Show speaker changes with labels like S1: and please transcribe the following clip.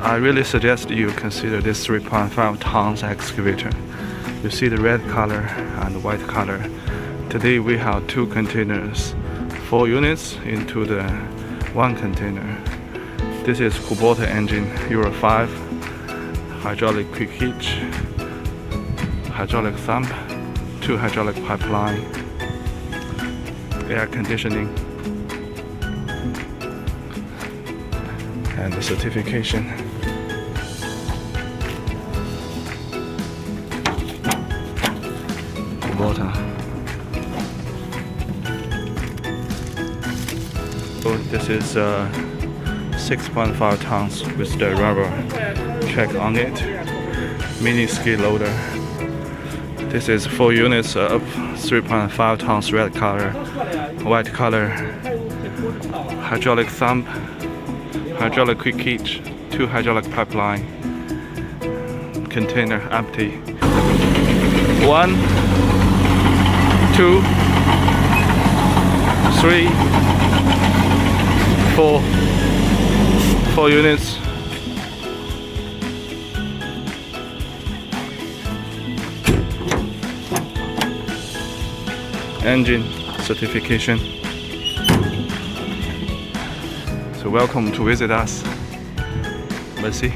S1: I really suggest you consider this 3.5 tons excavator. You see the red color and the white color. Today we have 2 containers, 4 units into the 1 container. This is Kubota engine, Euro 5, hydraulic quick hitch, hydraulic thumb, 2 hydraulic pipeline, air conditioning, and the certification. Kubota. So this is 6.5 tons with the rubber track on it. Mini skid loader. This is 4 units of 3.5 tons red color, white color, hydraulic thumb, hydraulic quick hitch, 2 hydraulic pipeline, container empty. 1, 2, 3, 4 units. Engine certification. So welcome to visit us. Let's see.